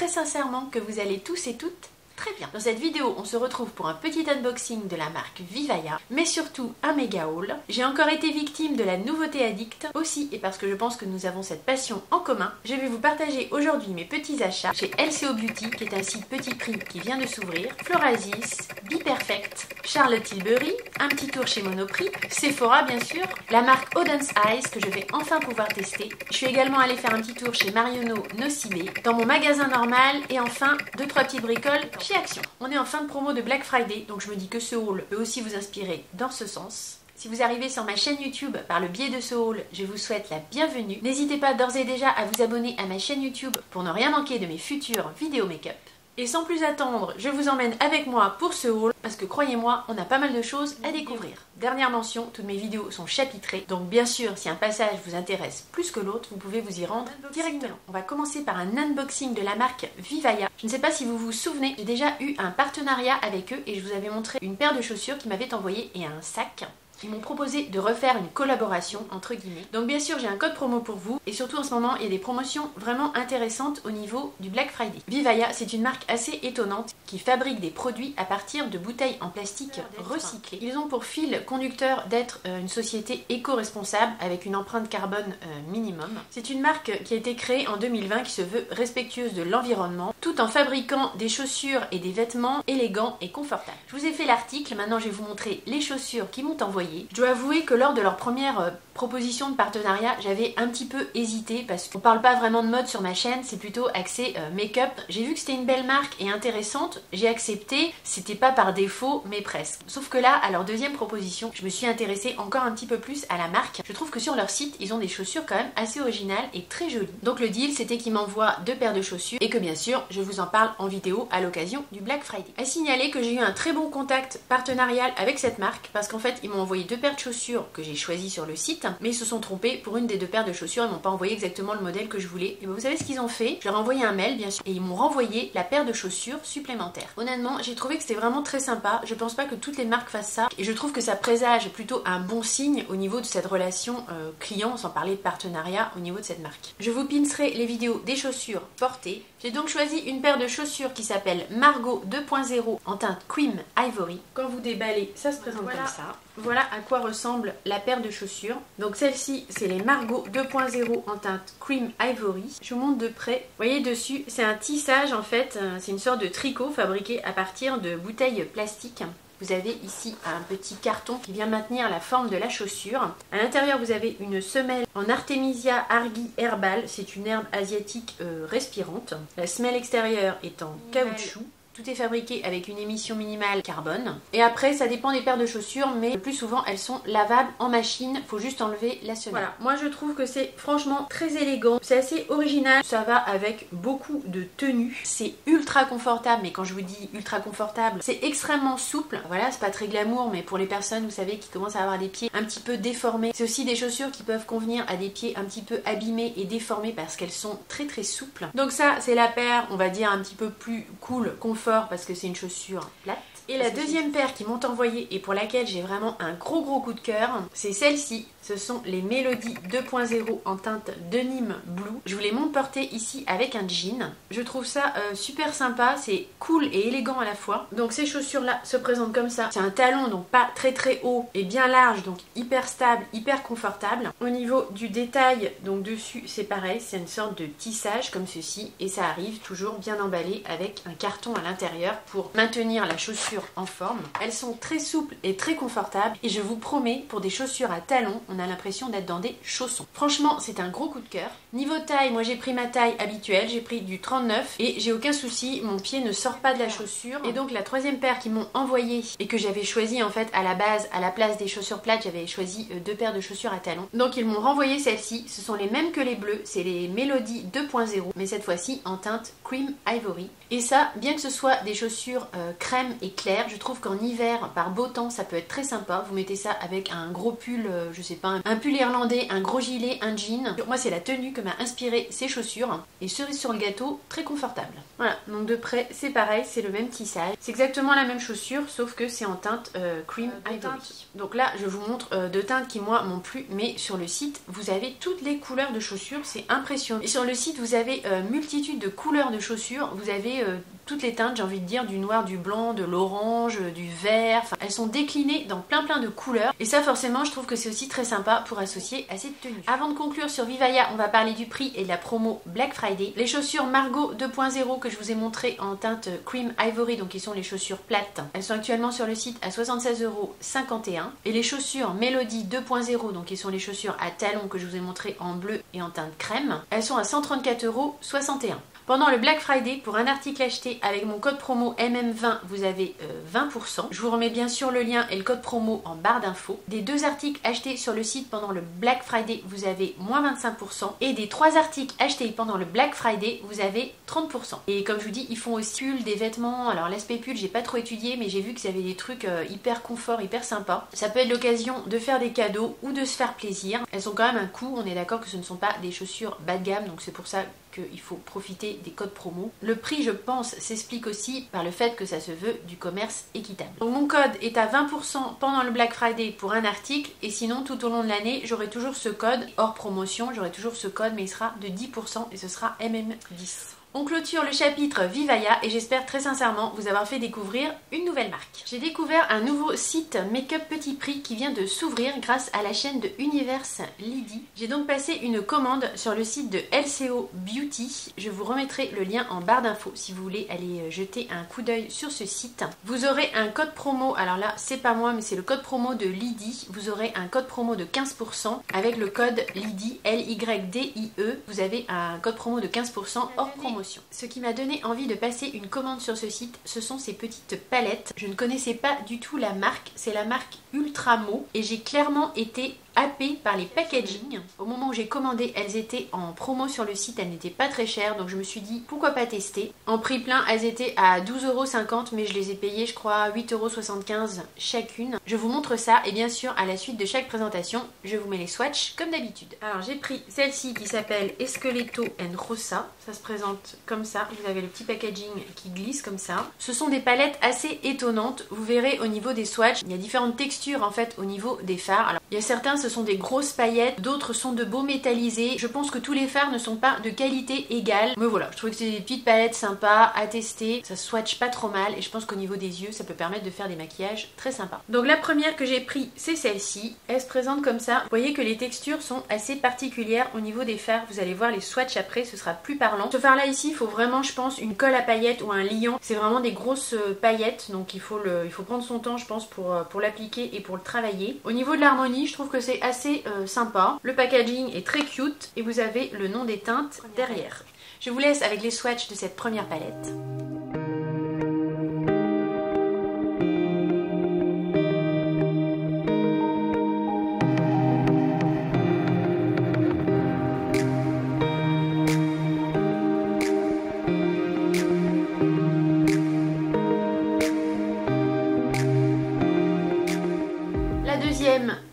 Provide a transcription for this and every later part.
très sincèrement que vous allez tous et toutes très bien. Dans cette vidéo, on se retrouve pour un petit unboxing de la marque Vivaya, mais surtout un méga haul. J'ai encore été victime de la nouveauté addict, aussi et parce que je pense que nous avons cette passion en commun. Je vais vous partager aujourd'hui mes petits achats chez LCO Beauty, qui est un site petit prix qui vient de s'ouvrir, Florasis, Be Perfect, Charlotte Tilbury, un petit tour chez Monoprix, Sephora bien sûr, la marque Auden's Eyes que je vais enfin pouvoir tester. Je suis également allée faire un petit tour chez Marionneau Nocibé, dans mon magasin normal et enfin 2-3 petites bricoles chez Action. On est en fin de promo de Black Friday, donc je me dis que ce haul peut aussi vous inspirer dans ce sens. Si vous arrivez sur ma chaîne YouTube par le biais de ce haul, je vous souhaite la bienvenue. N'hésitez pas d'ores et déjà à vous abonner à ma chaîne YouTube pour ne rien manquer de mes futures vidéos make-up. Et sans plus attendre, je vous emmène avec moi pour ce haul, parce que croyez-moi, on a pas mal de choses à découvrir. Dernière mention, toutes mes vidéos sont chapitrées, donc bien sûr, si un passage vous intéresse plus que l'autre, vous pouvez vous y rendre directement. On va commencer par un unboxing de la marque Vivaya. Je ne sais pas si vous vous souvenez, j'ai déjà eu un partenariat avec eux et je vous avais montré une paire de chaussures qu'ils m'avaient envoyé et un sac. Ils m'ont proposé de refaire une collaboration entre guillemets. Donc bien sûr j'ai un code promo pour vous et surtout en ce moment il y a des promotions vraiment intéressantes au niveau du Black Friday. Vivaya, c'est une marque assez étonnante qui fabrique des produits à partir de bouteilles en plastique recyclées. Ils ont pour fil conducteur d'être une société éco-responsable avec une empreinte carbone minimum. C'est une marque qui a été créée en 2020 qui se veut respectueuse de l'environnement tout en fabriquant des chaussures et des vêtements élégants et confortables. Je vous ai fait l'article, maintenant je vais vous montrer les chaussures qu'ils m'ont envoyées. Je dois avouer que lors de leur première proposition de partenariat, j'avais un petit peu hésité parce qu'on parle pas vraiment de mode sur ma chaîne, c'est plutôt axé make-up. J'ai vu que c'était une belle marque et intéressante, j'ai accepté, c'était pas par défaut mais presque. Sauf que là, à leur deuxième proposition, je me suis intéressée encore un petit peu plus à la marque. Je trouve que sur leur site, ils ont des chaussures quand même assez originales et très jolies. Donc le deal, c'était qu'ils m'envoient 2 paires de chaussures et que bien sûr, je vous en parle en vidéo à l'occasion du Black Friday. À signaler que j'ai eu un très bon contact partenarial avec cette marque parce qu'en fait, ils m'ont envoyé 2 paires de chaussures que j'ai choisies sur le site, mais ils se sont trompés pour une des 2 paires de chaussures, ils m'ont pas envoyé exactement le modèle que je voulais. Et vous savez ce qu'ils ont fait? Je leur ai envoyé un mail bien sûr et ils m'ont renvoyé la paire de chaussures supplémentaire. Honnêtement, j'ai trouvé que c'était vraiment très sympa. Je pense pas que toutes les marques fassent ça et je trouve que ça présage plutôt un bon signe au niveau de cette relation client, sans parler de partenariat au niveau de cette marque. Je vous pincerai les vidéos des chaussures portées. J'ai donc choisi une paire de chaussures qui s'appelle Margot 2.0 en teinte Cream Ivory. Quand vous déballez, ça se présente comme ça. Voilà à quoi ressemble la paire de chaussures. Donc celle-ci, c'est les Margot 2.0 en teinte Cream Ivory. Je vous montre de près. Vous voyez dessus, c'est un tissage en fait. C'est une sorte de tricot fabriqué à partir de bouteilles plastiques. Vous avez ici un petit carton qui vient maintenir la forme de la chaussure. À l'intérieur, vous avez une semelle en Artemisia argi herbal. C'est une herbe asiatique respirante. La semelle extérieure est en caoutchouc. Tout est fabriqué avec une émission minimale carbone. Et après, ça dépend des paires de chaussures, mais le plus souvent, elles sont lavables en machine. Faut juste enlever la semelle. Voilà, moi je trouve que c'est franchement très élégant. C'est assez original. Ça va avec beaucoup de tenues. C'est ultra confortable, mais quand je vous dis ultra confortable, c'est extrêmement souple. Voilà, c'est pas très glamour, mais pour les personnes, vous savez, qui commencent à avoir des pieds un petit peu déformés. C'est aussi des chaussures qui peuvent convenir à des pieds un petit peu abîmés et déformés parce qu'elles sont très très souples. Donc ça, c'est la paire, on va dire, un petit peu plus cool, confort, parce que c'est une chaussure plate. Et la deuxième paire qu'ils m'ont envoyée et pour laquelle j'ai vraiment un gros coup de cœur, c'est celle-ci. Ce sont les Melody 2.0 en teinte Denim Blue. Je vous les montre portées ici avec un jean. Je trouve ça super sympa, c'est cool et élégant à la fois. Donc ces chaussures-là se présentent comme ça. C'est un talon, donc pas très très haut et bien large, donc hyper stable, hyper confortable. Au niveau du détail, donc dessus c'est pareil, c'est une sorte de tissage comme ceci et ça arrive toujours bien emballé avec un carton à l'intérieur pour maintenir la chaussure en forme. Elles sont très souples et très confortables et je vous promets, pour des chaussures à talons, on a l'impression d'être dans des chaussons. Franchement, c'est un gros coup de cœur. Niveau taille, moi j'ai pris ma taille habituelle, j'ai pris du 39 et j'ai aucun souci, mon pied ne sort pas de la chaussure. Et donc la troisième paire qu'ils m'ont envoyée et que j'avais choisi en fait à la base, à la place des chaussures plates, j'avais choisi 2 paires de chaussures à talons. Donc ils m'ont renvoyé celle-ci, ce sont les mêmes que les bleus, c'est les Melody 2.0, mais cette fois-ci en teinte Cream Ivory. Et ça, bien que ce soit des chaussures crème et clair. Je trouve qu'en hiver, par beau temps, ça peut être très sympa. Vous mettez ça avec un gros pull, je sais pas, un pull irlandais, un gros gilet, un jean. Moi, c'est la tenue que m'a inspiré ces chaussures. Et cerise sur le gâteau, très confortable. Voilà, donc de près, c'est pareil, c'est le même tissage. C'est exactement la même chaussure, sauf que c'est en teinte Cream Ivory. Donc là, je vous montre deux teintes qui, moi, m'ont plu. Mais sur le site, vous avez toutes les couleurs de chaussures. C'est impressionnant. Et sur le site, vous avez multitude de couleurs de chaussures. Vous avez toutes les teintes, j'ai envie de dire, du noir, du blanc, de l'orange, du vert. Enfin, elles sont déclinées dans plein de couleurs. Et ça, forcément, je trouve que c'est aussi très sympa pour associer à cette tenue. Avant de conclure sur Vivaia, on va parler du prix et de la promo Black Friday. Les chaussures Margot 2.0 que je vous ai montré en teinte Cream Ivory, donc qui sont les chaussures plates, elles sont actuellement sur le site à 76,51 €. Et les chaussures Melody 2.0, donc qui sont les chaussures à talons que je vous ai montré en bleu et en teinte crème, elles sont à 134,61 €. Pendant le Black Friday, pour un article acheté avec mon code promo MM20, vous avez 20%. Je vous remets bien sûr le lien et le code promo en barre d'infos. Des 2 articles achetés sur le site pendant le Black Friday, vous avez moins 25%. Et des 3 articles achetés pendant le Black Friday, vous avez 30%. Et comme je vous dis, ils font aussi des vêtements. Alors l'aspect pull, j'ai pas trop étudié, mais j'ai vu qu'ils avaient des trucs hyper confort, hyper sympa. Ça peut être l'occasion de faire des cadeaux ou de se faire plaisir. Elles ont quand même un coût, on est d'accord que ce ne sont pas des chaussures bas de gamme, donc c'est pour ça qu'il faut profiter des codes promo. Le prix, je pense, s'explique aussi par le fait que ça se veut du commerce équitable. Donc mon code est à 20% pendant le Black Friday pour un article, et sinon tout au long de l'année, j'aurai toujours ce code hors promotion, j'aurai toujours ce code, mais il sera de 10% et ce sera MM10. On clôture le chapitre Vivaia et j'espère très sincèrement vous avoir fait découvrir une nouvelle marque. J'ai découvert un nouveau site make-up petit prix qui vient de s'ouvrir grâce à la chaîne de Universe Lydie. J'ai donc passé une commande sur le site de LCO Beauty. Je vous remettrai le lien en barre d'infos si vous voulez aller jeter un coup d'œil sur ce site. Vous aurez un code promo, alors là c'est pas moi mais c'est le code promo de Lydie. Vous aurez un code promo de 15% avec le code Lydie, L-Y-D-I-E. Vous avez un code promo de 15% hors promo. Ce qui m'a donné envie de passer une commande sur ce site, ce sont ces petites palettes. Je ne connaissais pas du tout la marque, c'est la marque Ultramo et j'ai clairement été happée par les packaging. Au moment où j'ai commandé, elles étaient en promo sur le site, elles n'étaient pas très chères, donc je me suis dit pourquoi pas tester. En prix plein, elles étaient à 12,50 €, mais je les ai payées je crois 8,75 € chacune. Je vous montre ça et bien sûr à la suite de chaque présentation, je vous mets les swatchs comme d'habitude. Alors j'ai pris celle-ci qui s'appelle Esqueleto and Rosa, ça se présente comme ça, vous avez le petit packaging qui glisse comme ça. Ce sont des palettes assez étonnantes, vous verrez au niveau des swatchs, il y a différentes textures en fait au niveau des fards. Alors il y a certains, ce sont des grosses paillettes, d'autres sont de beaux métallisés. Je pense que tous les fards ne sont pas de qualité égale, mais voilà, je trouve que c'est des petites palettes sympas à tester, ça swatch pas trop mal et je pense qu'au niveau des yeux, ça peut permettre de faire des maquillages très sympas. Donc la première que j'ai pris, c'est celle-ci, elle se présente comme ça. Vous voyez que les textures sont assez particulières au niveau des fards, vous allez voir les swatchs après, ce sera plus parlant. Ce fard là ici, il faut vraiment je pense une colle à paillettes ou un liant, c'est vraiment des grosses paillettes, donc il faut prendre son temps je pense pour l'appliquer et pour le travailler. Au niveau de l'harmonie, je trouve que c'est assez sympa. Le packaging est très cute et vous avez le nom des teintes derrière. Je vous laisse avec les swatchs de cette première palette.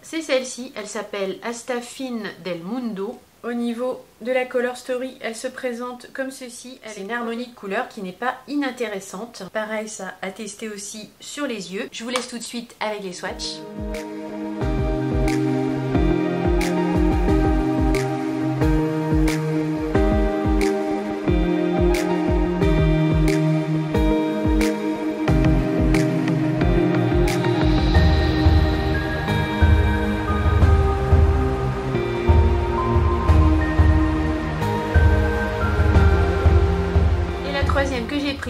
C'est celle-ci, elle s'appelle Astafine del Mundo. Au niveau de la Color Story, elle se présente comme ceci. C'est une harmonie de couleurs qui n'est pas inintéressante. Pareil, ça à tester aussi sur les yeux. Je vous laisse tout de suite avec les swatchs.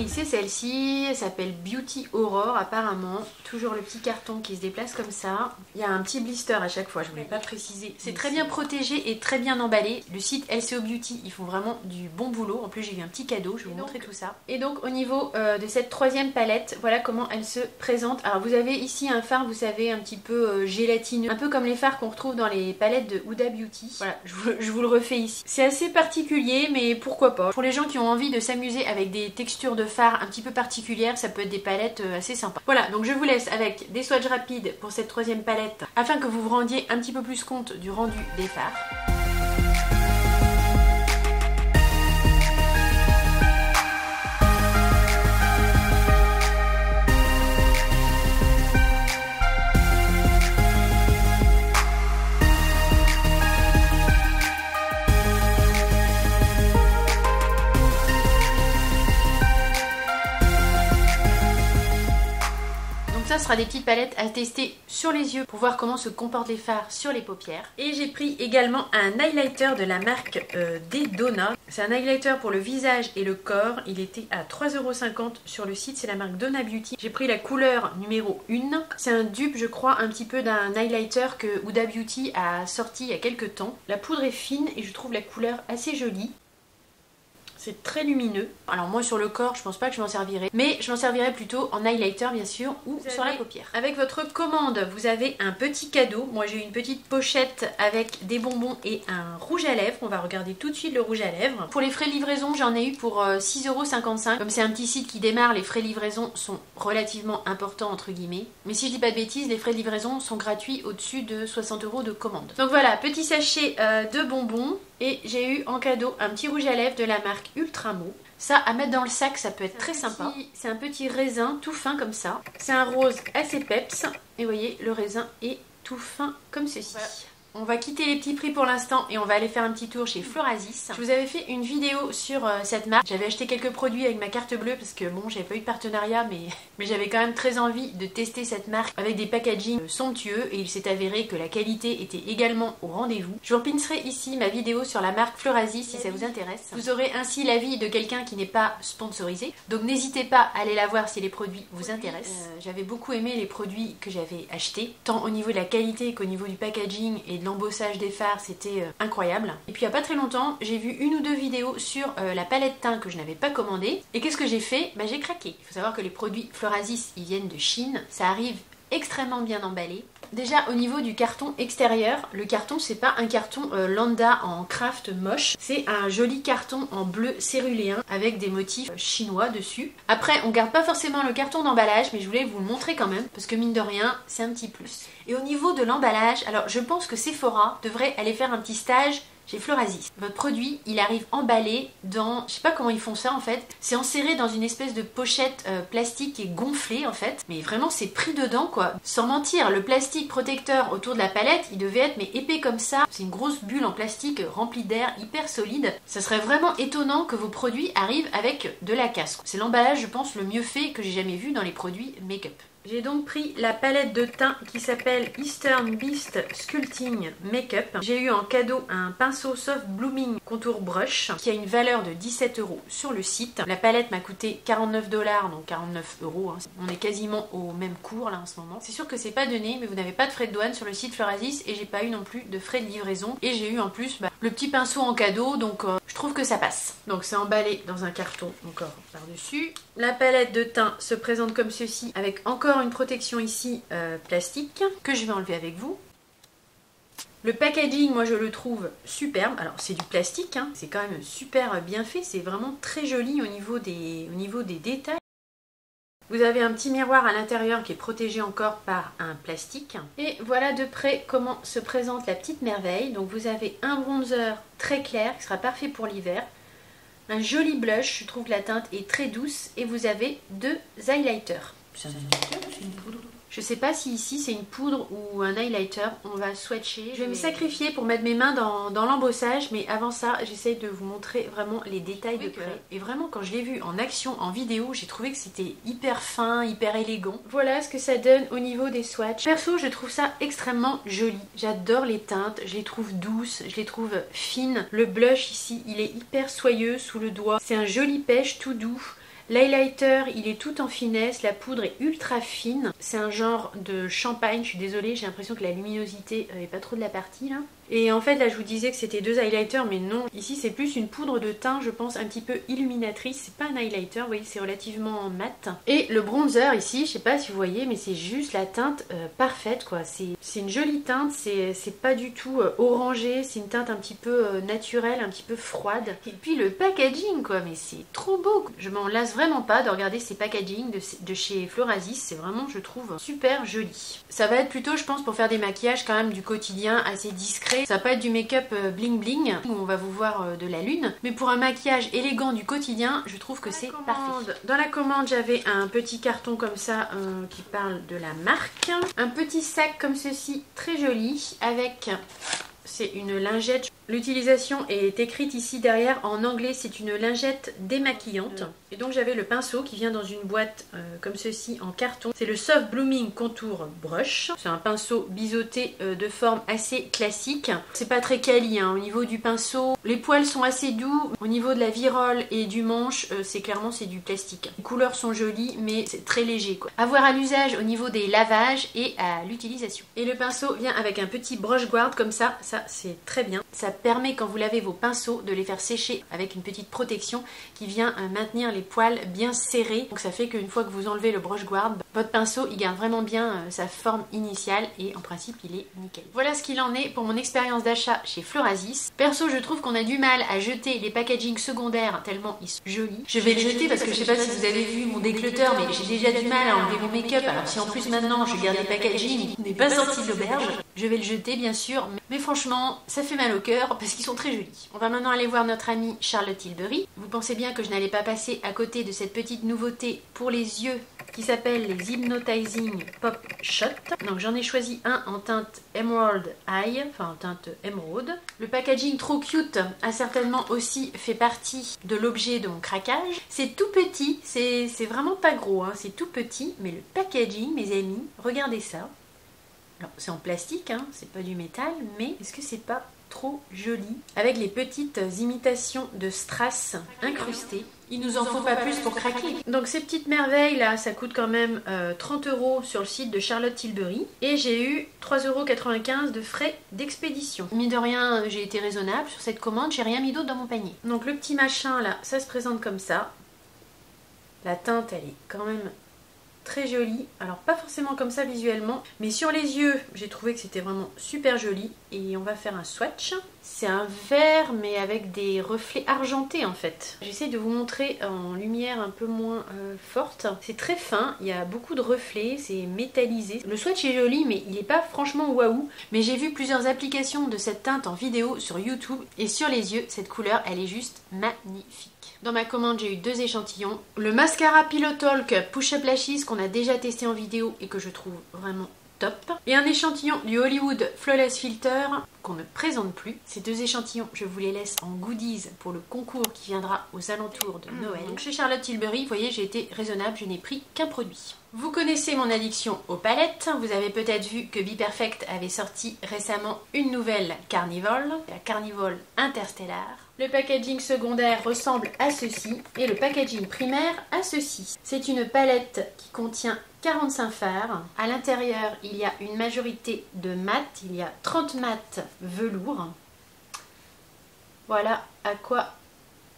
C'est celle-ci, elle s'appelle Beauty Aurore apparemment, toujours le petit carton qui se déplace comme ça. Il y a un petit blister à chaque fois, je ne voulais pas préciser. C'est très bien protégé et très bien emballé. Le site LCO Beauty, ils font vraiment du bon boulot. En plus j'ai eu un petit cadeau, je vais vous montrer tout ça. Et donc au niveau de cette troisième palette, voilà comment elle se présente. Alors vous avez ici un fard, vous savez, un petit peu gélatineux, un peu comme les fards qu'on retrouve dans les palettes de Huda Beauty. Voilà, je vous le refais ici. C'est assez particulier mais pourquoi pas. Pour les gens qui ont envie de s'amuser avec des textures de fard, fard un petit peu particulières, ça peut être des palettes assez sympas. Voilà, donc je vous laisse avec des swatchs rapides pour cette troisième palette afin que vous vous rendiez un petit peu plus compte du rendu des fards. Ça sera des petites palettes à tester sur les yeux pour voir comment se comportent les fards sur les paupières. Et j'ai pris également un highlighter de la marque des Donna. C'est un highlighter pour le visage et le corps. Il était à 3,50 € sur le site, c'est la marque Donna Beauty. J'ai pris la couleur numéro 1. C'est un dupe, je crois, un petit peu d'un highlighter que Huda Beauty a sorti il y a quelques temps. La poudre est fine et je trouve la couleur assez jolie. C'est très lumineux. Alors moi sur le corps, je pense pas que je m'en servirai. Mais je m'en servirai plutôt en highlighter bien sûr ou sur la paupière. Avec votre commande, vous avez un petit cadeau. Moi j'ai eu une petite pochette avec des bonbons et un rouge à lèvres. On va regarder tout de suite le rouge à lèvres. Pour les frais de livraison, j'en ai eu pour 6,55 €. Comme c'est un petit site qui démarre, les frais de livraison sont relativement importants entre guillemets. Mais si je dis pas de bêtises, les frais de livraison sont gratuits au-dessus de 60 € de commande. Donc voilà, petit sachet de bonbons. Et j'ai eu en cadeau un petit rouge à lèvres de la marque Ultramo. Ça, à mettre dans le sac, ça peut être très sympa. C'est un petit raisin tout fin comme ça. C'est un rose assez peps. Et vous voyez, le raisin est tout fin comme ceci. Voilà. On va quitter les petits prix pour l'instant et on va aller faire un petit tour chez Florasis. Je vous avais fait une vidéo sur cette marque. J'avais acheté quelques produits avec ma carte bleue parce que bon, j'avais pas eu de partenariat mais j'avais quand même très envie de tester cette marque avec des packaging somptueux et il s'est avéré que la qualité était également au rendez-vous. Je vous repincerai ici ma vidéo sur la marque Florasis si ça vous intéresse. Vous aurez ainsi l'avis de quelqu'un qui n'est pas sponsorisé. Donc n'hésitez pas à aller la voir si les produits vous intéressent. J'avais beaucoup aimé les produits que j'avais achetés, tant au niveau de la qualité qu'au niveau du packaging et de l'embossage des fards, c'était incroyable. Et puis il n'y a pas très longtemps, j'ai vu une ou deux vidéos sur la palette teint que je n'avais pas commandée. Et qu'est-ce que j'ai fait? Bah, j'ai craqué. Il faut savoir que les produits Florasis, ils viennent de Chine. Ça arrive extrêmement bien emballé. Déjà au niveau du carton extérieur, le carton c'est pas un carton lambda en craft moche, c'est un joli carton en bleu céruléen avec des motifs chinois dessus. Après on garde pas forcément le carton d'emballage mais je voulais vous le montrer quand même parce que mine de rien c'est un petit plus. Et au niveau de l'emballage, alors je pense que Sephora devrait aller faire un petit stage chez Florasis. Votre produit, il arrive emballé dans... Je sais pas comment ils font ça en fait. C'est enserré dans une espèce de pochette plastique et gonflée en fait. Mais vraiment c'est pris dedans quoi. Sans mentir, le plastique protecteur autour de la palette, il devait être mais épais comme ça. C'est une grosse bulle en plastique remplie d'air, hyper solide. Ça serait vraiment étonnant que vos produits arrivent avec de la casse. C'est l'emballage je pense le mieux fait que j'ai jamais vu dans les produits make-up. J'ai donc pris la palette de teint qui s'appelle Eastern Beast Sculpting Makeup. J'ai eu en cadeau un pinceau Soft Blooming Contour Brush qui a une valeur de 17 € sur le site. La palette m'a coûté 49 $, donc 49 €. Hein. On est quasiment au même cours là en ce moment. C'est sûr que c'est pas donné, mais vous n'avez pas de frais de douane sur le site Florasis et j'ai pas eu non plus de frais de livraison. Et j'ai eu en plus le petit pinceau en cadeau, donc je trouve que ça passe. Donc c'est emballé dans un carton encore par-dessus. La palette de teint se présente comme ceci avec encore une protection ici plastique que je vais enlever avec vous. Le packaging, moi je le trouve superbe. Alors c'est du plastique, hein. C'est quand même super bien fait. C'est vraiment très joli au niveau des détails. Vous avez un petit miroir à l'intérieur qui est protégé encore par un plastique. Et voilà de près comment se présente la petite merveille. Donc vous avez un bronzer très clair qui sera parfait pour l'hiver. Un joli blush, je trouve que la teinte est très douce. Et vous avez deux highlighters. C'est un highlighter ou c'est une poudre? Je sais pas si ici c'est une poudre ou un highlighter, on va swatcher. Je vais me sacrifier pour mettre mes mains dans l'embossage, mais avant ça, j'essaie de vous montrer vraiment les détails de près. Et vraiment, quand je l'ai vu en action, en vidéo, j'ai trouvé que c'était hyper fin, hyper élégant. Voilà ce que ça donne au niveau des swatchs. Perso, je trouve ça extrêmement joli. J'adore les teintes, je les trouve douces, je les trouve fines. Le blush ici, il est hyper soyeux sous le doigt. C'est un joli pêche tout doux. L'highlighter, il est tout en finesse, la poudre est ultra fine. C'est un genre de champagne, je suis désolée, j'ai l'impression que la luminosité est pas trop de la partie là. Et en fait là je vous disais que c'était 2 highlighters, mais non, ici c'est plus une poudre de teint, je pense un petit peu illuminatrice. C'est pas un highlighter, vous voyez, c'est relativement mat. Et le bronzer ici, je sais pas si vous voyez, mais c'est juste la teinte parfaite quoi. C'est une jolie teinte, c'est pas du tout orangé, c'est une teinte un petit peu naturelle, un petit peu froide. Et puis le packaging quoi, mais c'est trop beau. Je m'en lasse vraiment pas de regarder ces packaging de chez Florasis, c'est vraiment, je trouve, super joli. Ça va être plutôt, je pense, pour faire des maquillages quand même du quotidien assez discret. Ça va pas être du make-up bling bling où on va vous voir de la lune, mais pour un maquillage élégant du quotidien, je trouve que c'est parfait. Dans la commande, j'avais un petit carton comme ça qui parle de la marque. Un petit sac comme ceci, très joli, avec... C'est une lingette. L'utilisation est écrite ici derrière en anglais. C'est une lingette démaquillante. Et donc j'avais le pinceau qui vient dans une boîte comme ceci en carton. C'est le Soft Blooming Contour Brush. C'est un pinceau biseauté de forme assez classique. C'est pas très quali hein. Au niveau du pinceau, les poils sont assez doux. Au niveau de la virole et du manche, c'est du plastique. Les couleurs sont jolies mais c'est très léger quoi. À voir à l'usage au niveau des lavages et à l'utilisation. Et le pinceau vient avec un petit brush guard comme ça. Ça c'est très bien. Ça permet quand vous lavez vos pinceaux de les faire sécher avec une petite protection qui vient maintenir les poils bien serrés. Donc ça fait qu'une fois que vous enlevez le brush guard, votre pinceau il garde vraiment bien sa forme initiale et en principe il est nickel. Voilà ce qu'il en est pour mon expérience d'achat chez Florasis. Perso je trouve qu'on a du mal à jeter les packaging secondaires tellement ils sont jolis. Je vais les jeter parce que je sais pas si vous avez vu mon décluteur mais j'ai déjà du mal à enlever mon make-up. Alors si en plus maintenant je garde les packaging, on n'est pas sorti de l'auberge. Je vais le jeter bien sûr mais franchement ça fait mal au cœur parce qu'ils sont très jolis. On va maintenant aller voir notre amie Charlotte Tilbury. Vous pensez bien que je n'allais pas passer à côté de cette petite nouveauté pour les yeux qui s'appelle les Hypnotizing Pop Shot. Donc j'en ai choisi un en teinte Emerald Eye, enfin en teinte émeraude. Le packaging trop cute a certainement aussi fait partie de l'objet de mon craquage. C'est tout petit, c'est vraiment pas gros, hein. C'est tout petit, mais le packaging, mes amis, regardez ça. Alors c'est en plastique, hein, c'est pas du métal, mais est-ce que c'est pas trop joli avec les petites imitations de strass incrustées. Il nous en faut pas plus pour craquer. Donc ces petites merveilles là, ça coûte quand même 30 € sur le site de Charlotte Tilbury. Et j'ai eu 3,95 € de frais d'expédition. Mine de rien, j'ai été raisonnable sur cette commande, j'ai rien mis d'autre dans mon panier. Donc le petit machin là, ça se présente comme ça. La teinte, elle est quand même très jolie. Alors pas forcément comme ça visuellement, mais sur les yeux, j'ai trouvé que c'était vraiment super joli. Et on va faire un swatch. C'est un vert mais avec des reflets argentés en fait. J'essaie de vous montrer en lumière un peu moins forte. C'est très fin, il y a beaucoup de reflets, c'est métallisé. Le swatch est joli mais il n'est pas franchement waouh. Mais j'ai vu plusieurs applications de cette teinte en vidéo sur YouTube et sur les yeux, cette couleur elle est juste magnifique. Dans ma commande, j'ai eu 2 échantillons. Le mascara Pillow Talk Push Up Lashes qu'on a déjà testé en vidéo et que je trouve vraiment top. Et un échantillon du Hollywood Flawless Filter qu'on ne présente plus. Ces 2 échantillons, je vous les laisse en goodies pour le concours qui viendra aux alentours de Noël. Donc chez Charlotte Tilbury, vous voyez, j'ai été raisonnable, je n'ai pris qu'un produit. Vous connaissez mon addiction aux palettes. Vous avez peut-être vu que BePerfect avait sorti récemment une nouvelle Carnival, la Carnival Interstellar. Le packaging secondaire ressemble à ceci et le packaging primaire à ceci. C'est une palette qui contient 45 fards. À l'intérieur, il y a une majorité de mat. Il y a 30 mat velours. Voilà à quoi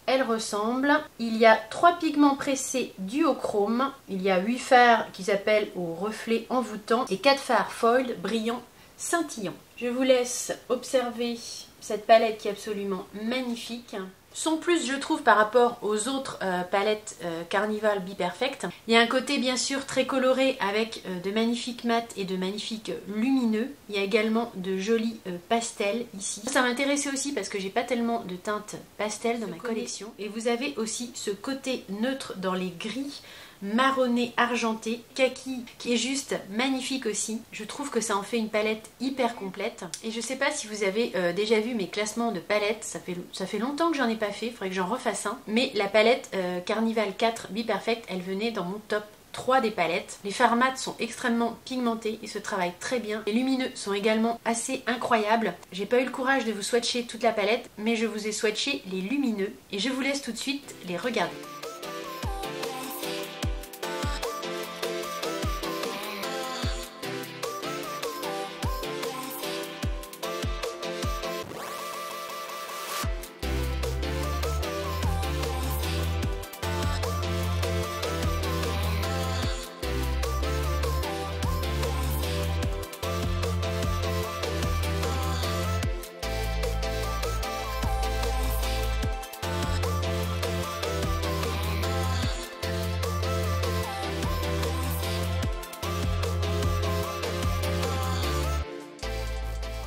elle ressemble. Il y a 3 pigments pressés duochrome. Il y a 8 fards qui s'appellent au reflet envoûtant et 4 fards foil brillants scintillants. Je vous laisse observer cette palette qui est absolument magnifique. Son plus, je trouve, par rapport aux autres palettes Carnival BePerfect, il y a un côté bien sûr très coloré avec de magnifiques mats et de magnifiques lumineux. Il y a également de jolis pastels ici. Ça m'intéressait aussi parce que j'ai pas tellement de teintes pastel dans ma collection. Et vous avez aussi ce côté neutre dans les gris marronné argenté, kaki, qui est juste magnifique aussi. Je trouve que ça en fait une palette hyper complète. Et je sais pas si vous avez déjà vu mes classements de palettes, ça fait longtemps que j'en ai pas fait, il faudrait que j'en refasse un. Mais la palette Carnival 4 BePerfect, elle venait dans mon top 3 des palettes. Les fards mat sont extrêmement pigmentés, ils se travaillent très bien. Les lumineux sont également assez incroyables. J'ai pas eu le courage de vous swatcher toute la palette, mais je vous ai swatché les lumineux et je vous laisse tout de suite les regarder.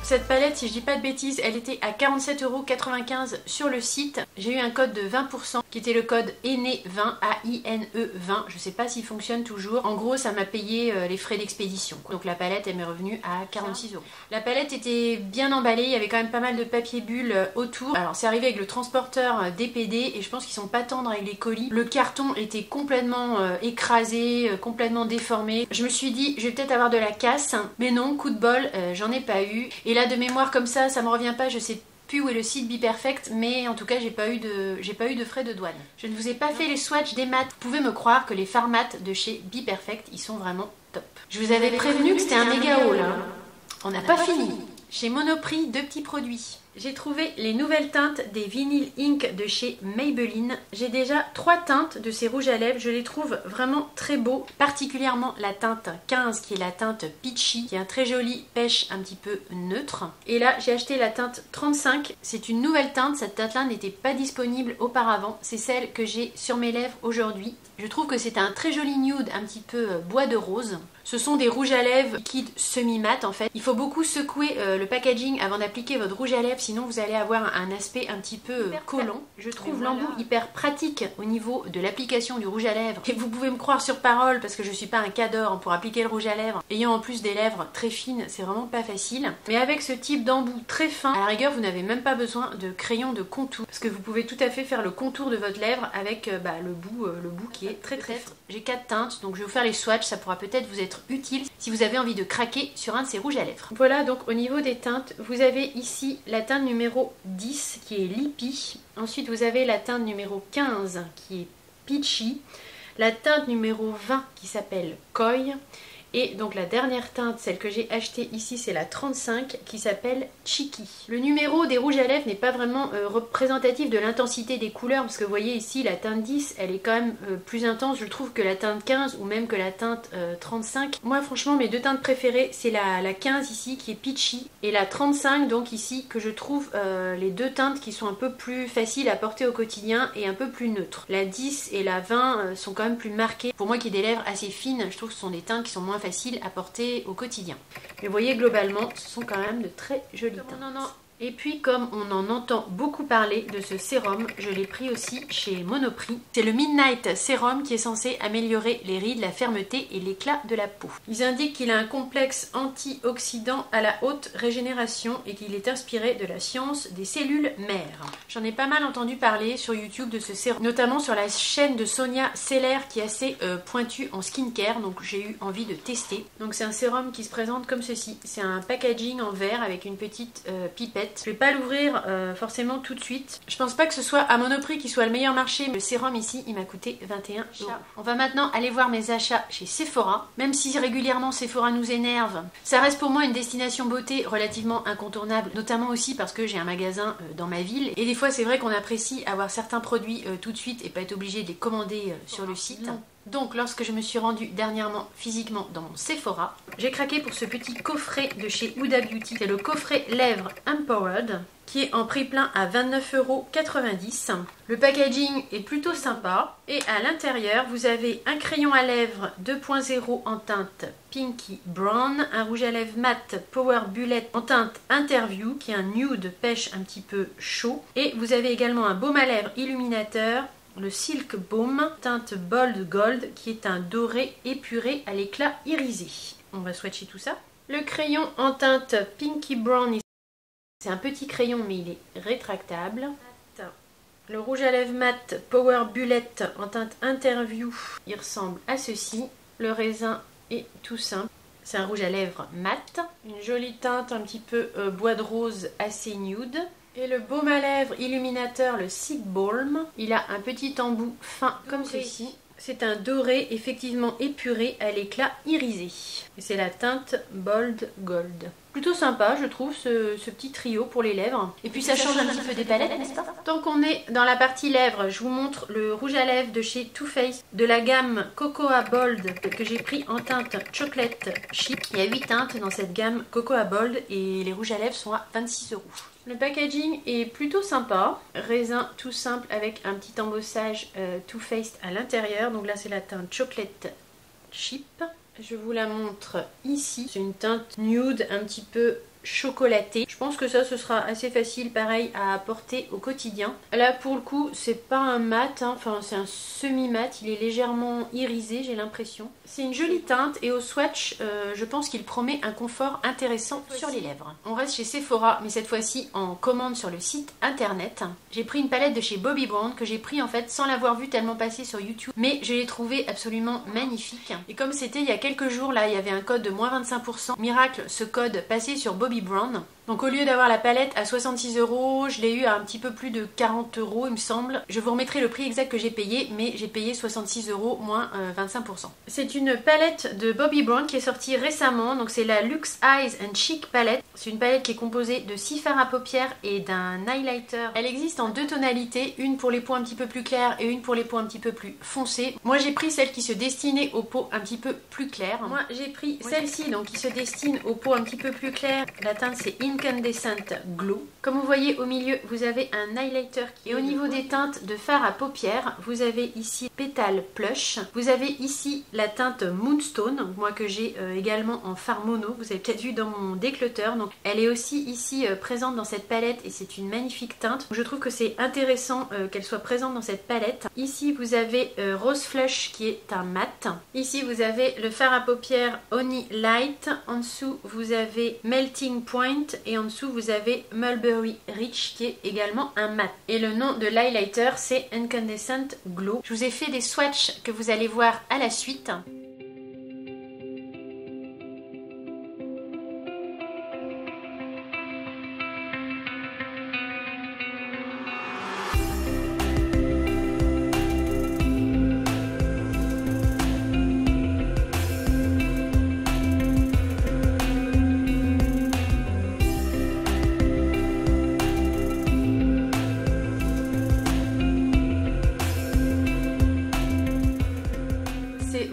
Cette palette, si je dis pas de bêtises, elle était à 47,95 € sur le site. J'ai eu un code de 20% qui était le code AINE20, A-I-N-E 20. Je sais pas s'il fonctionne toujours. En gros, ça m'a payé les frais d'expédition. Donc la palette, elle m'est revenue à 46 €. La palette était bien emballée, il y avait quand même pas mal de papier bulle autour. Alors c'est arrivé avec le transporteur DPD et je pense qu'ils sont pas tendres avec les colis. Le carton était complètement écrasé, complètement déformé. Je me suis dit, je vais peut-être avoir de la casse, mais non, coup de bol, j'en ai pas eu. Et là, de mémoire comme ça me revient pas, je sais plus où est le site BePerfect, mais en tout cas j'ai pas eu de frais de douane. Je ne vous ai pas fait les swatchs des mat. Vous pouvez me croire que les fards mat de chez BePerfect, ils sont vraiment top. Je vous avais prévenu que c'était un méga haul, hein. On n'a pas fini. Chez Monoprix, 2 petits produits. J'ai trouvé les nouvelles teintes des Vinyl Ink de chez Maybelline. J'ai déjà 3 teintes de ces rouges à lèvres. Je les trouve vraiment très beaux. Particulièrement la teinte 15 qui est la teinte Peachy, qui est un très joli pêche un petit peu neutre. Et là, j'ai acheté la teinte 35. C'est une nouvelle teinte. Cette teinte-là n'était pas disponible auparavant. C'est celle que j'ai sur mes lèvres aujourd'hui. Je trouve que c'est un très joli nude, un petit peu bois de rose. Ce sont des rouges à lèvres liquides semi-mat en fait. Il faut beaucoup secouer le packaging avant d'appliquer votre rouge à lèvres, sinon vous allez avoir un aspect un petit peu collant. Je trouve l'embout hyper pratique au niveau de l'application du rouge à lèvres. Et vous pouvez me croire sur parole parce que je suis pas un cador pour appliquer le rouge à lèvres. Ayant en plus des lèvres très fines, c'est vraiment pas facile. Mais avec ce type d'embout très fin, à la rigueur vous n'avez même pas besoin de crayon de contour. Parce que vous pouvez tout à fait faire le contour de votre lèvre avec le bout qui est très très fin. J'ai 4 teintes, donc je vais vous faire les swatchs, ça pourra peut-être vous être utile si vous avez envie de craquer sur un de ces rouges à lèvres. Voilà, donc au niveau des teintes, vous avez ici la teinte numéro 10 qui est Lippy. Ensuite vous avez la teinte numéro 15 qui est Peachy. La teinte numéro 20 qui s'appelle Koi. Et donc la dernière teinte, celle que j'ai achetée ici, c'est la 35 qui s'appelle Cheeky. Le numéro des rouges à lèvres n'est pas vraiment représentatif de l'intensité des couleurs parce que vous voyez ici la teinte 10, elle est quand même plus intense, je trouve, que la teinte 15 ou même que la teinte 35. Moi franchement mes 2 teintes préférées, c'est la 15 ici qui est Peachy et la 35 donc ici que je trouve les 2 teintes qui sont un peu plus faciles à porter au quotidien et un peu plus neutres. La 10 et la 20 sont quand même plus marquées. Pour moi qui ai des lèvres assez fines, je trouve que ce sont des teintes qui sont moins facile à porter au quotidien. Mais vous voyez, globalement, ce sont quand même de très jolies teintes. Et puis, comme on en entend beaucoup parler de ce sérum, je l'ai pris aussi chez Monoprix. C'est le Midnight Sérum qui est censé améliorer les rides, la fermeté et l'éclat de la peau. Ils indiquent qu'il a un complexe antioxydant à la haute régénération et qu'il est inspiré de la science des cellules mères. J'en ai pas mal entendu parler sur YouTube de ce sérum, notamment sur la chaîne de Sonia Seller qui est assez pointue en skincare, donc j'ai eu envie de tester. Donc c'est un sérum qui se présente comme ceci. C'est un packaging en verre avec une petite pipette. Je vais pas l'ouvrir forcément tout de suite. Je pense pas que ce soit à Monoprix qui soit le meilleur marché. Le sérum ici, il m'a coûté 21 €. On va maintenant aller voir mes achats chez Sephora. Même si régulièrement Sephora nous énerve, ça reste pour moi une destination beauté relativement incontournable, notamment aussi parce que j'ai un magasin dans ma ville. Et des fois, c'est vrai qu'on apprécie avoir certains produits tout de suite et pas être obligé de les commander sur le site. Donc lorsque je me suis rendue dernièrement physiquement dans mon Sephora, j'ai craqué pour ce petit coffret de chez Huda Beauty. C'est le coffret lèvres Empowered qui est en prix plein à 29,90 €. Le packaging est plutôt sympa et à l'intérieur vous avez un crayon à lèvres 2.0 en teinte Pinky Brown, un rouge à lèvres mat Power Bullet en teinte Interview qui est un nude pêche un petit peu chaud, et vous avez également un baume à lèvres illuminateur, le Silk Balm, teinte Bold Gold, qui est un doré épuré à l'éclat irisé. On va swatcher tout ça. Le crayon en teinte Pinky Brown, c'est un petit crayon mais il est rétractable. Le rouge à lèvres mat Power Bullet en teinte Interview, il ressemble à ceci. Le raisin est tout simple. C'est un rouge à lèvres mat. Une jolie teinte un petit peu bois de rose assez nude. Et le baume à lèvres illuminateur, le Silk Balm, il a un petit embout fin comme ceci. C'est un doré effectivement épuré à l'éclat irisé. Et c'est la teinte Bold Gold. Plutôt sympa, je trouve, ce petit trio pour les lèvres. Et puis ça change un petit peu des palettes, n'est-ce pas? Tant qu'on est dans la partie lèvres, je vous montre le rouge à lèvres de chez Too Faced de la gamme Cocoa Bold que j'ai pris en teinte Chocolate Chip. Il y a 8 teintes dans cette gamme Cocoa Bold et les rouges à lèvres sont à 26 €. Le packaging est plutôt sympa, raisin tout simple avec un petit embossage Too Faced à l'intérieur. Donc là c'est la teinte Chocolate Chip. Je vous la montre ici. C'est une teinte nude un petit peu chocolaté. Je pense que ça, ce sera assez facile, pareil, à porter au quotidien. Là, pour le coup, c'est pas un mat, hein. Enfin, c'est un semi-mat. Il est légèrement irisé, j'ai l'impression. C'est une jolie teinte et au swatch, je pense qu'il promet un confort intéressant sur les lèvres. On reste chez Sephora, mais cette fois-ci en commande sur le site internet. J'ai pris une palette de chez Bobbi Brown que j'ai pris en fait sans l'avoir vue tellement passer sur YouTube, mais je l'ai trouvée absolument magnifique. Et comme c'était il y a quelques jours, là, il y avait un code de moins 25%. Miracle, ce code passé sur Bobbi Brown. Donc au lieu d'avoir la palette à 66 €, je l'ai eu à un petit peu plus de 40 € il me semble. Je vous remettrai le prix exact que j'ai payé, mais j'ai payé 66 € moins 25%. C'est une palette de Bobbi Brown qui est sortie récemment, donc c'est la Luxe Eyes and Chic palette. C'est une palette qui est composée de 6 fards à paupières et d'un highlighter. Elle existe en 2 tonalités, une pour les peaux un petit peu plus claires et une pour les peaux un petit peu plus foncées. Moi j'ai pris celle qui se destinait aux peaux un petit peu plus claires. Moi j'ai pris celle-ci donc qui se destine aux peaux un petit peu plus claires. La teinte c'est Incandescent Glow. Comme vous voyez au milieu vous avez un highlighter et au niveau des teintes de fard à paupières vous avez ici Pétale Plush. Vous avez ici la teinte Moonstone, moi que j'ai également en fard mono. Vous avez peut-être vu dans mon déclutter. Donc elle est aussi ici présente dans cette palette et c'est une magnifique teinte. Je trouve que c'est intéressant qu'elle soit présente dans cette palette. Ici vous avez Rose Flush qui est un mat. Ici vous avez le fard à paupières Honey Light. En dessous vous avez Melting Point et en dessous vous avez Mulberry Rich qui est également un mat. Et le nom de l'highlighter c'est Incandescent Glow. Je vous ai fait des swatchs que vous allez voir à la suite.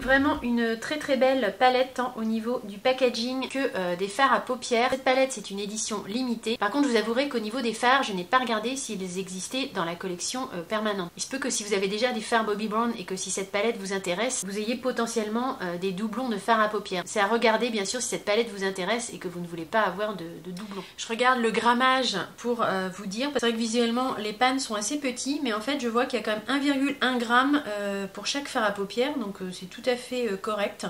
Vraiment une très belle palette tant au niveau du packaging que des fards à paupières. Cette palette c'est une édition limitée. Par contre je vous avouerai qu'au niveau des fards je n'ai pas regardé s'ils existaient dans la collection permanente. Il se peut que si vous avez déjà des fards Bobbi Brown et que si cette palette vous intéresse, vous ayez potentiellement des doublons de fards à paupières. C'est à regarder bien sûr si cette palette vous intéresse et que vous ne voulez pas avoir de doublons. Je regarde le grammage pour vous dire. C'est vrai que visuellement les pans sont assez petits mais en fait je vois qu'il y a quand même 1,1 g pour chaque fard à paupières donc c'est tout à fait correct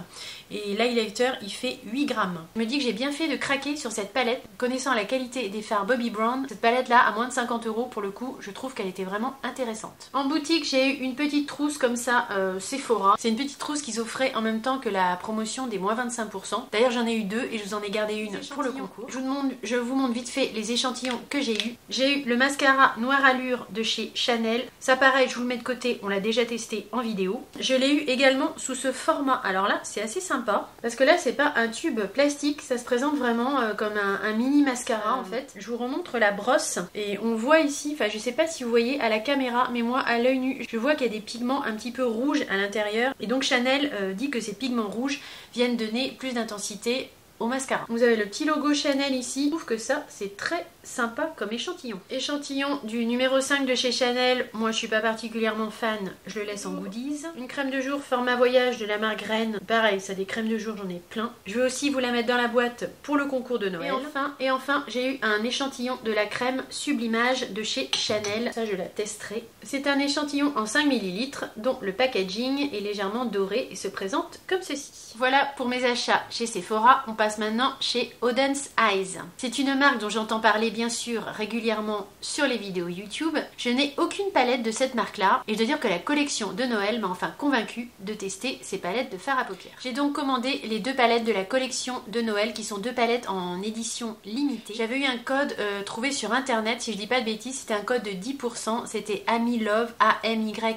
et l'highlighter il fait 8 grammes. Je me dis que j'ai bien fait de craquer sur cette palette. Connaissant la qualité des fards Bobbi Brown, cette palette là à moins de 50 € pour le coup, je trouve qu'elle était vraiment intéressante. En boutique j'ai eu une petite trousse comme ça Sephora. C'est une petite trousse qu'ils offraient en même temps que la promotion des moins 25%. D'ailleurs j'en ai eu 2 et je vous en ai gardé une pour le concours. Je vous montre vite fait les échantillons que j'ai eu. J'ai eu le mascara Noir Allure de chez Chanel. Ça pareil je vous le mets de côté, on l'a déjà testé en vidéo. Je l'ai eu également sous ce format. Alors là c'est assez sympa parce que là c'est pas un tube plastique, ça se présente vraiment comme un mini mascara en fait. Je vous remontre la brosse et on voit ici, enfin je sais pas si vous voyez à la caméra mais moi à l'œil nu je vois qu'il y a des pigments un petit peu rouges à l'intérieur et donc Chanel dit que ces pigments rouges viennent donner plus d'intensité au mascara. Vous avez le petit logo Chanel ici. Je trouve que ça c'est très sympa comme échantillon. Échantillon du numéro 5 de chez Chanel. Moi je suis pas particulièrement fan, je le laisse en goodies. Une crème de jour format voyage de la marque Rennes. Pareil, ça des crèmes de jour j'en ai plein. Je vais aussi vous la mettre dans la boîte pour le concours de Noël. Et enfin j'ai eu un échantillon de la crème Sublimage de chez Chanel. Ça je la testerai. C'est un échantillon en 5 ml dont le packaging est légèrement doré et se présente comme ceci. Voilà pour mes achats chez Sephora. On passe maintenant chez Auden's Eyes. C'est une marque dont j'entends parler bien sûr régulièrement sur les vidéos YouTube. Je n'ai aucune palette de cette marque là et je dois dire que la collection de Noël m'a enfin convaincue de tester ces palettes de fard à paupières. J'ai donc commandé les 2 palettes de la collection de Noël qui sont 2 palettes en édition limitée. J'avais eu un code trouvé sur internet, si je dis pas de bêtises, c'était un code de 10%, c'était AMYLOVE, AMYLOVES.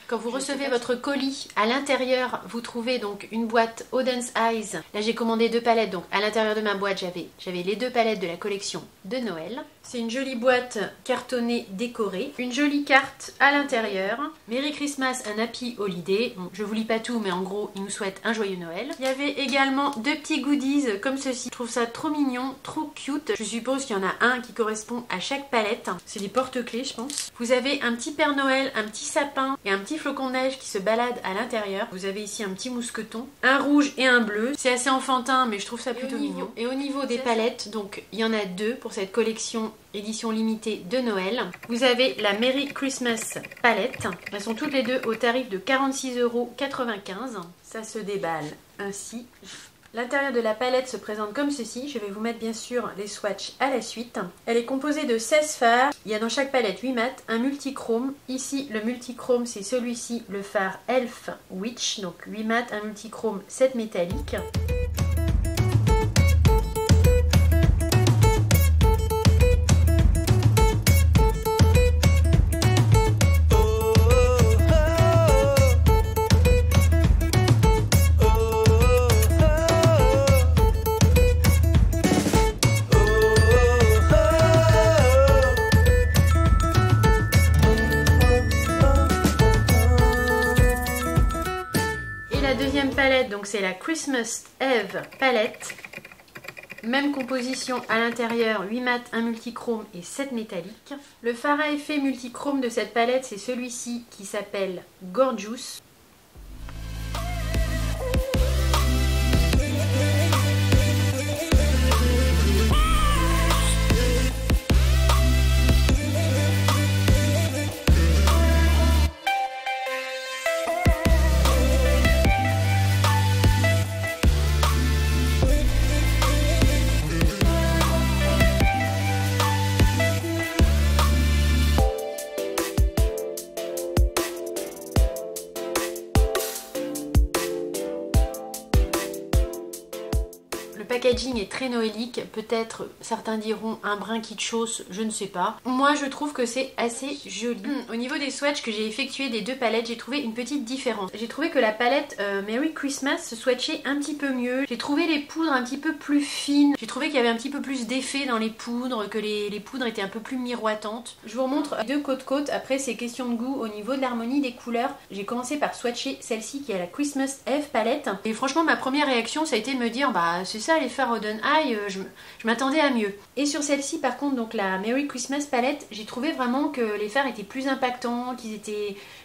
Quand vous recevez votre colis, à l'intérieur vous trouvez donc une boîte Auden's Eyes. Là j'ai commandé 2 palettes, donc à l'intérieur de ma boîte j'avais les 2 palettes de la collection de Noël. C'est une jolie boîte cartonnée décorée, une jolie carte à l'intérieur. Merry Christmas and Happy Holiday. Bon, je vous lis pas tout mais en gros il nous souhaite un joyeux Noël. Il y avait également 2 petits goodies comme ceci. Je trouve ça trop mignon, trop cute. Je suppose qu'il y en a un qui correspond à chaque palette. C'est des porte-clés je pense. Vous avez un petit Père Noël, un petit sapin et un petit flocon de neige qui se balade à l'intérieur. Vous avez ici un petit mousqueton, un rouge et et un bleu. C'est assez enfantin mais je trouve ça plutôt mignon. Et au niveau des palettes, donc il y en a deux pour cette collection édition limitée de Noël. Vous avez la Merry Christmas palette. Elles sont toutes les deux au tarif de 46,95 €. Ça se déballe ainsi. L'intérieur de la palette se présente comme ceci. Je vais vous mettre bien sûr les swatchs à la suite. Elle est composée de 16 fards. Il y a dans chaque palette 8 mats, un multichrome. Ici, le multichrome, c'est celui-ci, le fard Elf Witch. Donc 8 mats, un multichrome, 7 métalliques. La deuxième palette, donc c'est la Christmas Eve palette. Même composition à l'intérieur, 8 mats, 1 multichrome et 7 métalliques. Le fard à effet multichrome de cette palette, c'est celui-ci qui s'appelle Gorgeous. Le packaging est très noélique, peut-être certains diront un brin kitschos, je ne sais pas. Moi je trouve que c'est assez joli. Au niveau des swatchs que j'ai effectués des deux palettes, j'ai trouvé une petite différence. J'ai trouvé que la palette Merry Christmas se swatchait un petit peu mieux. J'ai trouvé les poudres un petit peu plus fines. J'ai trouvé qu'il y avait un petit peu plus d'effet dans les poudres, que les poudres étaient un peu plus miroitantes. Je vous remontre deux côte-côte, après c'est question de goût. Au niveau de l'harmonie des couleurs, j'ai commencé par swatcher celle-ci qui est la Christmas Eve palette. Et franchement ma première réaction ça a été de me dire bah c'est ça les fards Oden Eye, je m'attendais à mieux. Et sur celle-ci par contre, donc la Merry Christmas palette, j'ai trouvé vraiment que les fards étaient plus impactants,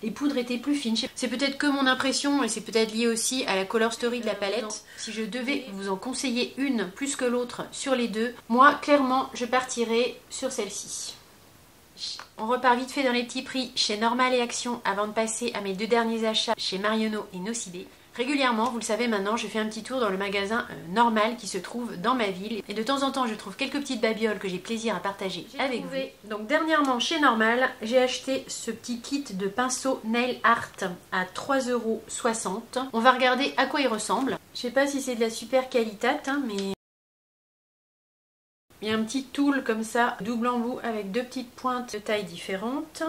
les poudres étaient plus fines. C'est peut-être que mon impression et c'est peut-être lié aussi à la color story de la palette. Si je devais vous en conseiller une plus que l'autre sur les deux, moi clairement je partirais sur celle-ci. On repart vite fait dans les petits prix chez Normal et Action avant de passer à mes deux derniers achats chez Marionneau et Nocibé. Régulièrement, vous le savez maintenant, je fais un petit tour dans le magasin Normal qui se trouve dans ma ville. Et de temps en temps, je trouve quelques petites babioles que j'ai plaisir à partager avec vous. Donc dernièrement, chez Normal, j'ai acheté ce petit kit de pinceau Nail Art à 3,60 €. On va regarder à quoi il ressemble. Je sais pas si c'est de la super qualité, hein, mais... Il y a un petit tool comme ça, double embout avec deux petites pointes de taille différentes.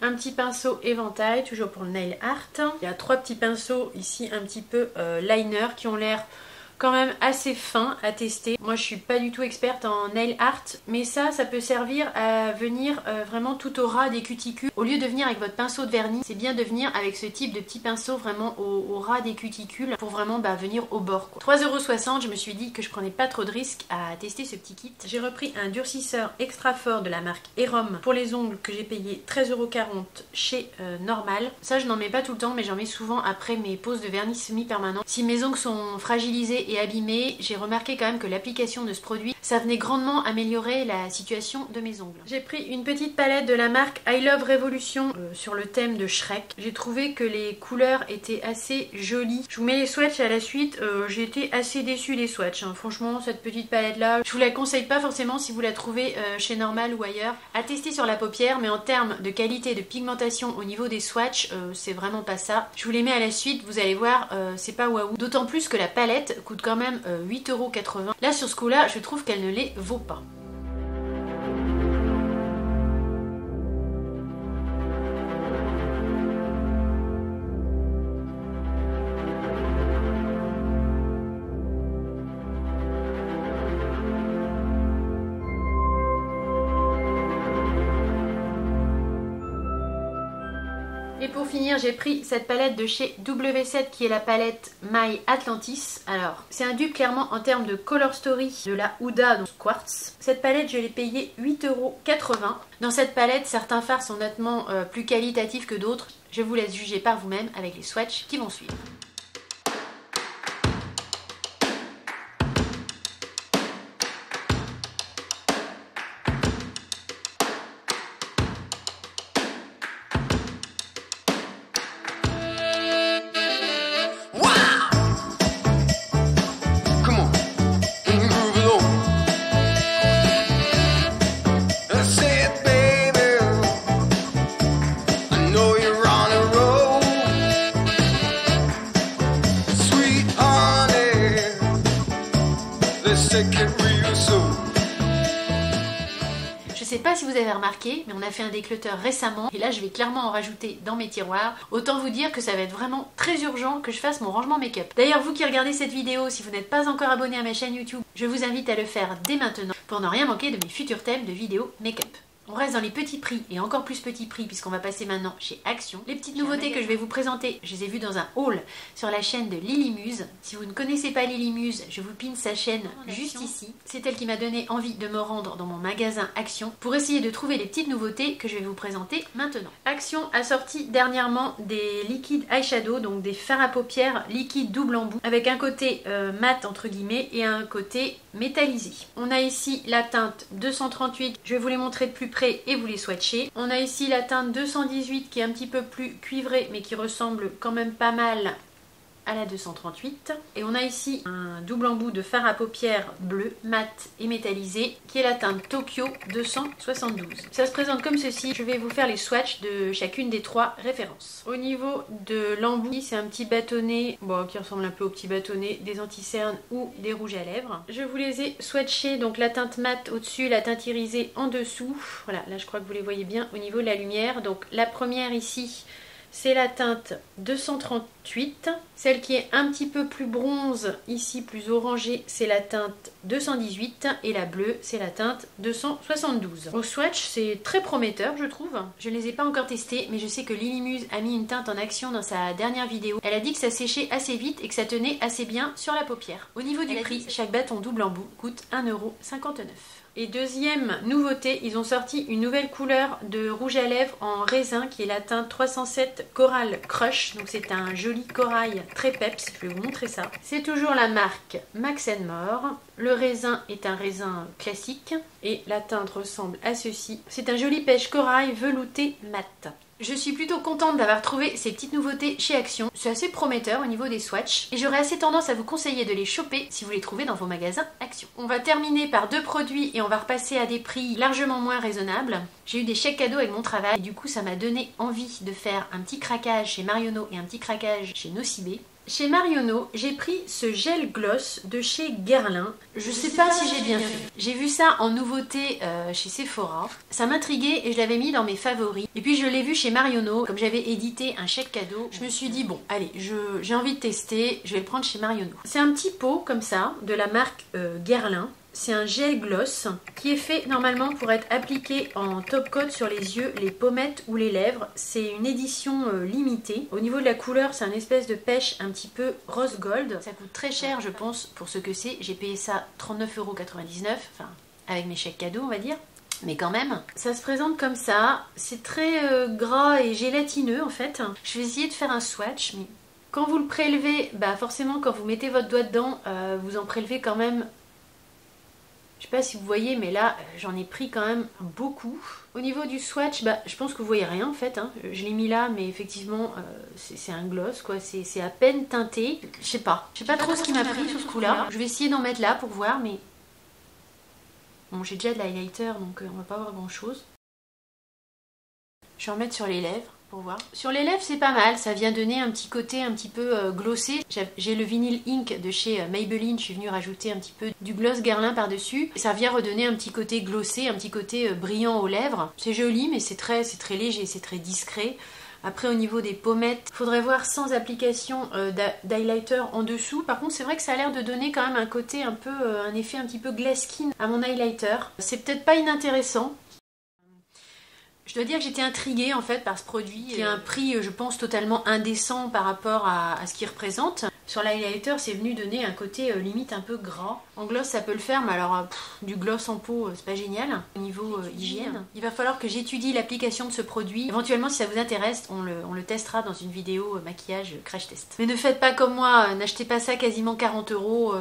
Un petit pinceau éventail, toujours pour le nail art. Il y a trois petits pinceaux ici un petit peu liner qui ont l'air quand même assez fin à tester. Moi je suis pas du tout experte en nail art, mais ça peut servir à venir vraiment tout au ras des cuticules. Au lieu de venir avec votre pinceau de vernis, c'est bien de venir avec ce type de petit pinceau vraiment au ras des cuticules pour vraiment venir au bord. 3,60 €, je me suis dit que je prenais pas trop de risques à tester ce petit kit. J'ai repris un durcisseur extra fort de la marque Erom pour les ongles que j'ai payé 13,40 € chez Normal. Ça je n'en mets pas tout le temps, mais j'en mets souvent après mes poses de vernis semi-permanent. Si mes ongles sont fragilisés et abîmé, j'ai remarqué quand même que l'application de ce produit, ça venait grandement améliorer la situation de mes ongles. J'ai pris une petite palette de la marque I Love Revolution sur le thème de Shrek. J'ai trouvé que les couleurs étaient assez jolies. Je vous mets les swatchs à la suite. J'ai été assez déçue des swatchs. Hein. Franchement, cette petite palette là, je vous la conseille pas forcément si vous la trouvez chez Normal ou ailleurs. À tester sur la paupière, mais en termes de qualité de pigmentation au niveau des swatchs, c'est vraiment pas ça. Je vous les mets à la suite, vous allez voir, c'est pas waouh. D'autant plus que la palette coûte quand même 8,80 €. Là sur ce coup là je trouve qu'elle ne les vaut pas. Et pour finir, j'ai pris cette palette de chez W7 qui est la palette My Atlantis. Alors, c'est un dupe clairement en termes de color story de la Huda donc Quartz. Cette palette, je l'ai payée 8,80 €. Dans cette palette, certains fards sont nettement plus qualitatifs que d'autres. Je vous laisse juger par vous-même avec les swatchs qui vont suivre. Je sais pas si vous avez remarqué, mais on a fait un déclutteur récemment et là je vais clairement en rajouter dans mes tiroirs. Autant vous dire que ça va être vraiment très urgent que je fasse mon rangement make-up. D'ailleurs, vous qui regardez cette vidéo, si vous n'êtes pas encore abonné à ma chaîne YouTube, je vous invite à le faire dès maintenant pour ne rien manquer de mes futurs thèmes de vidéos make-up. On reste dans les petits prix et encore plus petits prix puisqu'on va passer maintenant chez Action. Les petites nouveautés que je vais vous présenter, je les ai vues dans un haul sur la chaîne de Lily Muse. Si vous ne connaissez pas Lily Muse, je vous pine sa chaîne juste ici. C'est elle qui m'a donné envie de me rendre dans mon magasin Action pour essayer de trouver les petites nouveautés que je vais vous présenter maintenant. Action a sorti dernièrement des liquides eyeshadow, donc des fards à paupières liquides double embout avec un côté mat entre guillemets et un côté métallisé. On a ici la teinte 238, je vais vous les montrer de plus près et vous les swatcher. On a ici la teinte 218 qui est un petit peu plus cuivrée mais qui ressemble quand même pas mal à la 238. Et on a ici un double embout de fard à paupières bleu, mat et métallisé qui est la teinte Tokyo 272. Ça se présente comme ceci. Je vais vous faire les swatchs de chacune des trois références. Au niveau de l'embout, c'est un petit bâtonnet qui ressemble un peu au petit bâtonnet des anti-cernes ou des rouges à lèvres. Je vous les ai swatchés, donc la teinte mat au-dessus, la teinte irisée en dessous. Voilà, là je crois que vous les voyez bien au niveau de la lumière. Donc la première ici, c'est la teinte 238. Celle qui est un petit peu plus bronze, ici plus orangée, c'est la teinte 218. Et la bleue, c'est la teinte 272. Au swatch, c'est très prometteur, je trouve. Je ne les ai pas encore testés, mais je sais que Lily Muse a mis une teinte en action dans sa dernière vidéo. Elle a dit que ça séchait assez vite et que ça tenait assez bien sur la paupière. Au niveau du prix, chaque bâton double embout coûte 1,59 €. Et deuxième nouveauté, ils ont sorti une nouvelle couleur de rouge à lèvres en raisin qui est la teinte 307 Coral Crush. Donc c'est un joli corail très peps, je vais vous montrer ça. C'est toujours la marque Max & More. Le raisin est un raisin classique et la teinte ressemble à ceci. C'est un joli pêche corail velouté mat. Je suis plutôt contente d'avoir trouvé ces petites nouveautés chez Action. C'est assez prometteur au niveau des swatchs et j'aurais assez tendance à vous conseiller de les choper si vous les trouvez dans vos magasins Action. On va terminer par deux produits et on va repasser à des prix largement moins raisonnables. J'ai eu des chèques cadeaux avec mon travail et du coup ça m'a donné envie de faire un petit craquage chez Marionneau et un petit craquage chez Nocibé. Chez Marionneau, j'ai pris ce gel gloss de chez Guerlain. Je sais pas si j'ai bien fait. J'ai vu ça en nouveauté chez Sephora. Ça m'intriguait et je l'avais mis dans mes favoris. Et puis je l'ai vu chez Marionneau. Comme j'avais édité un chèque cadeau, je me suis dit bon, allez, j'ai envie de tester. Je vais le prendre chez Marionneau. C'est un petit pot comme ça de la marque Guerlain. C'est un gel gloss qui est fait normalement pour être appliqué en top coat sur les yeux, les pommettes ou les lèvres. C'est une édition limitée. Au niveau de la couleur, c'est un espèce de pêche un petit peu rose gold. Ça coûte très cher, je pense, pour ce que c'est. J'ai payé ça 39,99 €, enfin avec mes chèques cadeaux, on va dire. Mais quand même, ça se présente comme ça. C'est très gras et gélatineux en fait. Je vais essayer de faire un swatch, mais quand vous le prélevez, forcément quand vous mettez votre doigt dedans, vous en prélevez quand même. Je sais pas si vous voyez, mais là, j'en ai pris quand même beaucoup. Au niveau du swatch, je pense que vous voyez rien en fait. Je l'ai mis là, mais effectivement, c'est un gloss, quoi. C'est à peine teinté. Je sais pas trop ce qui m'a pris sur ce coup-là. Je vais essayer d'en mettre là pour voir, mais... Bon, j'ai déjà de l'highlighter, donc on va pas voir grand-chose. Je vais en mettre sur les lèvres. Pour voir. Sur les lèvres c'est pas mal, ça vient donner un petit côté un petit peu glossé. J'ai le Vinyl Ink de chez Maybelline, je suis venue rajouter un petit peu du gloss Guerlain par dessus. Ça vient redonner un petit côté glossé, un petit côté brillant aux lèvres. C'est joli mais c'est très léger, c'est très discret. Après au niveau des pommettes, il faudrait voir sans application d'highlighter en dessous. Par contre c'est vrai que ça a l'air de donner quand même un côté un peu, un effet un petit peu glass skin à mon highlighter. C'est peut-être pas inintéressant. Je dois dire que j'étais intriguée en fait par ce produit qui a un prix je pense totalement indécent par rapport à ce qu'il représente. Sur l'highlighter c'est venu donner un côté limite un peu gras. En gloss ça peut le faire mais alors du gloss en peau c'est pas génial. Au niveau hygiène, il va falloir que j'étudie l'application de ce produit. Éventuellement si ça vous intéresse on le testera dans une vidéo maquillage crash test. Mais ne faites pas comme moi, n'achetez pas ça quasiment 40 €,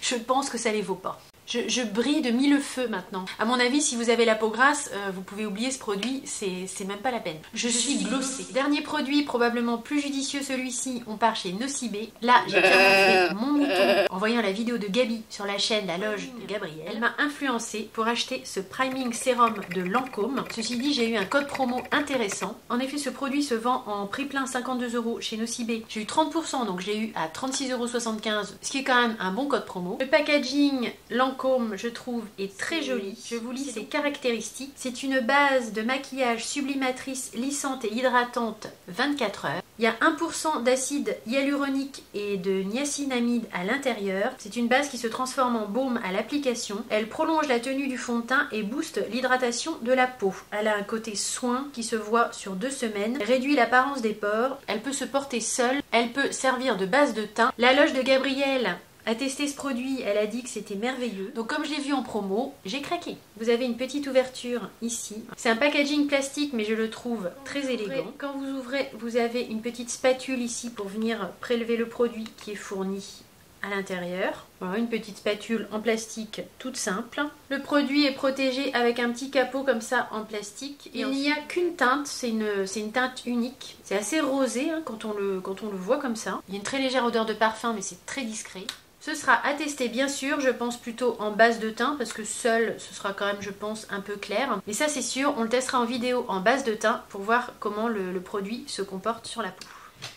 je pense que ça les vaut pas. Je brille de mille feux maintenant. À mon avis, si vous avez la peau grasse, vous pouvez oublier ce produit, c'est même pas la peine. Je suis glossée. Dernier produit, probablement plus judicieux celui-ci, on part chez Nocibé. Là, j'ai clairement fait mon mouton en voyant la vidéo de Gabi sur la chaîne La Loge de Gabrielle. Elle m'a influencée pour acheter ce priming sérum de Lancôme. Ceci dit, j'ai eu un code promo intéressant. En effet, ce produit se vend en prix plein 52 € chez Nocibé. J'ai eu 30%, donc j'ai eu à 36,75 €, ce qui est quand même un bon code promo. Le packaging Lancôme, je trouve, est très joli. Je vous lis ses caractéristiques. C'est une base de maquillage sublimatrice, lissante et hydratante 24 heures. Il y a 1% d'acide hyaluronique et de niacinamide à l'intérieur. C'est une base qui se transforme en baume à l'application. Elle prolonge la tenue du fond de teint et booste l'hydratation de la peau. Elle a un côté soin qui se voit sur 2 semaines, réduit l'apparence des pores. Elle peut se porter seule. Elle peut servir de base de teint. La Loge de Gabrielle a testé ce produit, elle a dit que c'était merveilleux. Donc comme je l'ai vu en promo, j'ai craqué. Vous avez une petite ouverture ici. C'est un packaging plastique mais je le trouve très élégant. Quand vous ouvrez, vous avez une petite spatule ici pour venir prélever le produit qui est fourni à l'intérieur. Voilà, une petite spatule en plastique toute simple. Le produit est protégé avec un petit capot comme ça en plastique. Il n'y a qu'une teinte, c'est une teinte unique. C'est assez rosé hein, quand on le voit comme ça. Il y a une très légère odeur de parfum mais c'est très discret. Ce sera à tester bien sûr, je pense plutôt en base de teint parce que seul ce sera quand même je pense un peu clair. Mais ça c'est sûr, on le testera en vidéo en base de teint pour voir comment le produit se comporte sur la peau.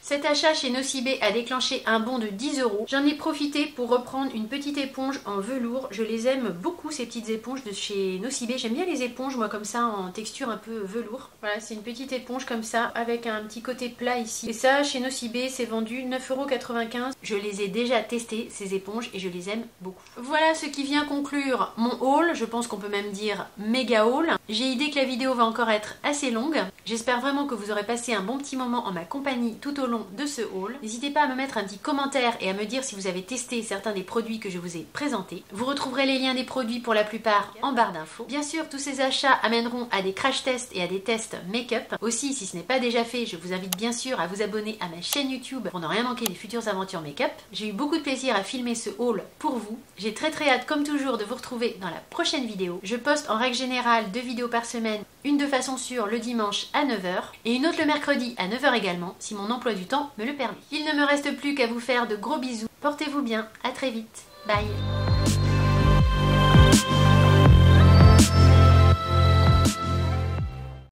Cet achat chez Nocibé a déclenché un bond de 10 €. J'en ai profité pour reprendre une petite éponge en velours. Je les aime beaucoup ces petites éponges de chez Nocibé. J'aime bien les éponges moi comme ça en texture un peu velours. Voilà, c'est une petite éponge comme ça avec un petit côté plat ici. Et ça chez Nocibé c'est vendu 9,95 €. Je les ai déjà testées ces éponges et je les aime beaucoup. Voilà ce qui vient conclure mon haul. Je pense qu'on peut même dire méga haul. J'ai idée que la vidéo va encore être assez longue. J'espère vraiment que vous aurez passé un bon petit moment en ma compagnie tout au long de ce haul. N'hésitez pas à me mettre un petit commentaire et à me dire si vous avez testé certains des produits que je vous ai présentés. Vous retrouverez les liens des produits pour la plupart en barre d'infos. Bien sûr, tous ces achats amèneront à des crash tests et à des tests make-up. Aussi, si ce n'est pas déjà fait, je vous invite bien sûr à vous abonner à ma chaîne YouTube pour ne rien manquer des futures aventures make-up. J'ai eu beaucoup de plaisir à filmer ce haul pour vous. J'ai très hâte comme toujours de vous retrouver dans la prochaine vidéo. Je poste en règle générale 2 vidéos par semaine, une de façon sûre le dimanche à 9 h et une autre le mercredi à 9 h également si mon emploi du temps me le permet. Il ne me reste plus qu'à vous faire de gros bisous. Portez-vous bien, à très vite. Bye.